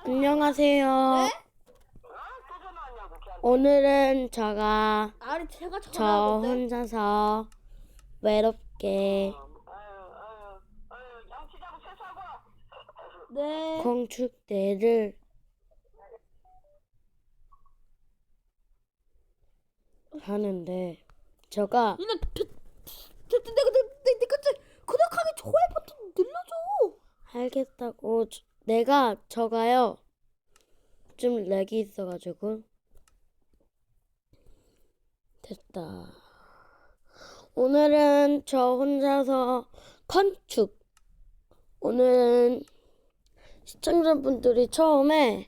안녕하세요. 네? 오늘은 제가 아니 제가 저 전화하는데. 혼자서 외롭게 네. 건축대를 하는데 제가 누나 내가 구독하기 좋아요 버튼 눌러줘. 알겠다고 저가요 좀 렉이 있어가지고 됐다. 오늘은 저 혼자서 건축. 오늘은 시청자분들이 처음에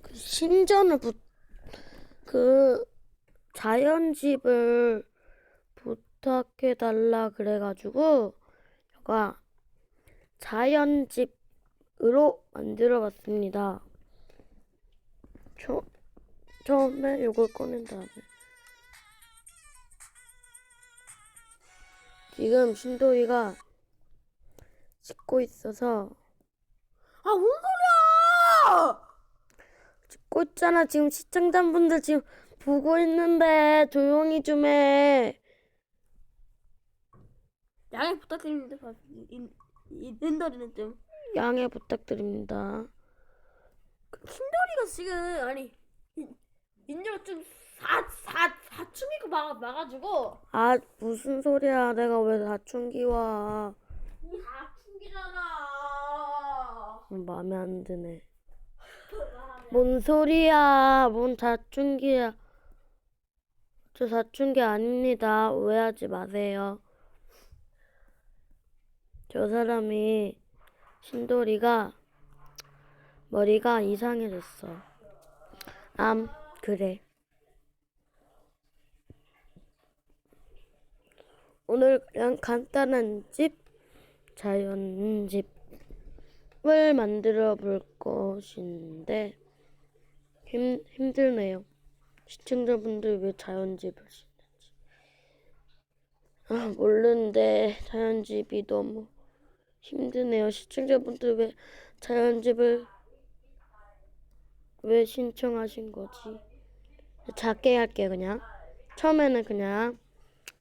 그 신전을 그 자연집을 부탁해달라 그래가지고 제가 자연집으로 만들어봤습니다. 처음에 이걸 꺼낸 다음에 지금 신도희가 찍고 있어서 뭔 소리야? 찍고 있잖아. 지금 시청자분들 지금 보고 있는데 조용히 좀 해. 양해 부탁드립니다. 인더리는 좀. 양해 부탁드립니다. 신돌이가 지금 인도가 좀 사춘기가 막아가지고. 아, 무슨 소리야. 내가 왜 사춘기와. 이 사춘기잖아. 마음에 안 드네. 뭔 소리야. 뭔 사춘기야. 저 사춘기 아닙니다. 오해하지 마세요. 저 사람이 신돌이가 머리가 이상해졌어. 그래. 오늘 그냥 간단한 자연집을 만들어 볼 것인데 힘들네요. 시청자분들 왜 자연집을 짓는지 모르는데 자연집이 너무 힘드네요. 시청자분들 왜 자연집을 왜 신청하신 거지? 작게 할게. 그냥 처음에는 그냥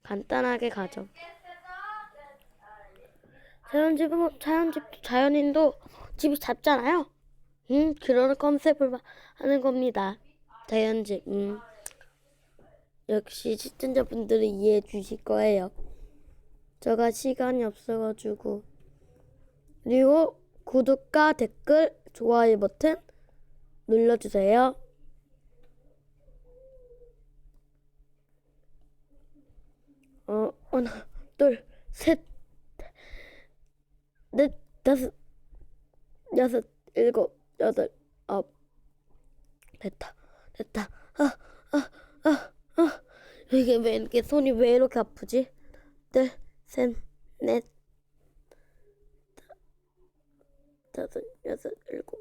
간단하게 가죠. 자연집도 자연인도 집이 작잖아요. 그런 컨셉을 하는 겁니다. 자연집. 역시 시청자분들이 이해해 주실 거예요. 제가 시간이 없어가지고. 그리고 구독과 댓글, 좋아요 버튼 눌러주세요. 하나, 둘, 셋, 넷, 다섯, 여섯, 일곱, 여덟, 아홉. 됐다. 이게 왜 이렇게 손이 왜 이렇게 아프지? 둘, 셋, 넷, 다섯, 여섯, 일곱,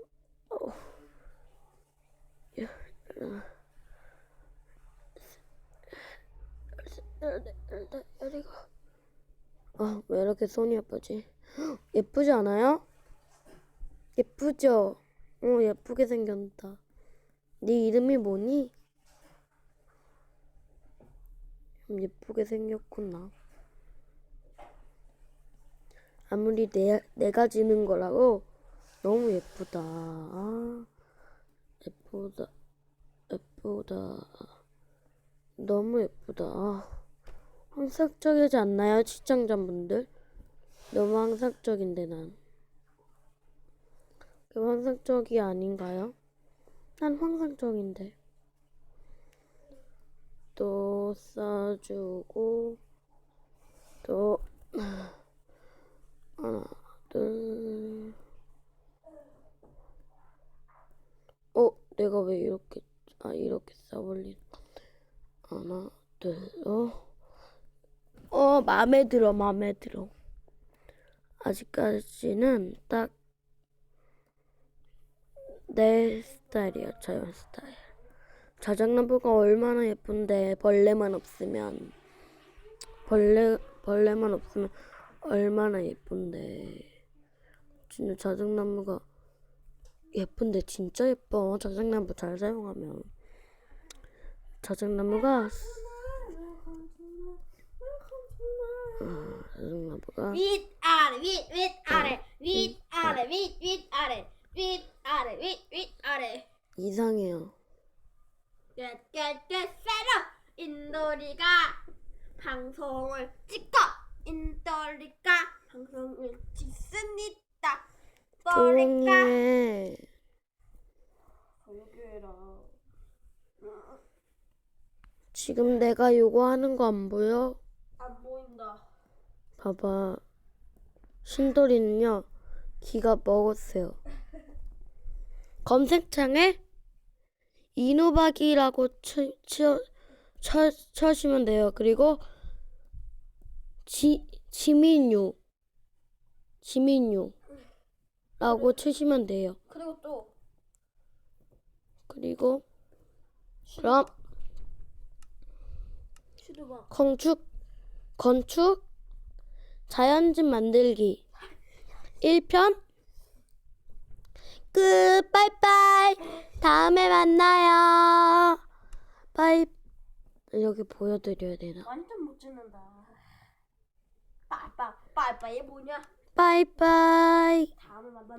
아홉, 열, 열이고. 왜 이렇게 손이 아프지? 예쁘지 않아요? 예쁘죠? 예쁘게 생겼다. 네 이름이 뭐니? 예쁘게 생겼구나. 아무리 내가 지는 거라고 너무 예쁘다. 예쁘다. 너무 예쁘다. 환상적이지 않나요, 시청자분들? 너무 환상적인데 난. 그 환상적이 아닌가요? 난 환상적인데. 또 써주고 또 하나, 둘. 내가 왜 이렇게 써버린. 하나, 둘. 마음에 들어. 아직까지는 딱 내 스타일이야. 자연 스타일. 자작나무가 얼마나 예쁜데 벌레만 없으면 얼마나 예쁜데. 진짜 자작나무가 예쁜데 진짜 예뻐. 자작나무 잘 사용하면. 자작나무가 자작나무가 윗아래 윗아래 윗아래 윗아래 윗아래 윗아래 이상해요. 깨깨깨 인돌이가 방송을 찍고 인돌이가 방송을 찍습니다. 조용히 해. 조용히 해라. 지금 내가 요구하는 거 안 보여? 안 보인다. 봐봐. 신돌이는요, 기가 먹었어요. 검색창에 이누박이라고 쳐시면 돼요. 그리고 지민유라고 치시면 돼요. 그리고 또 그리고 그럼 슈드바 건축 자연집 만들기 1편 끝. 빠이빠이. 다음에 만나요. 빠이. 여기 보여드려야 되나? 완전 못 찍는다. 빠빠빠빠 얘 뭐냐? 빠이빠이. 다음에 만나.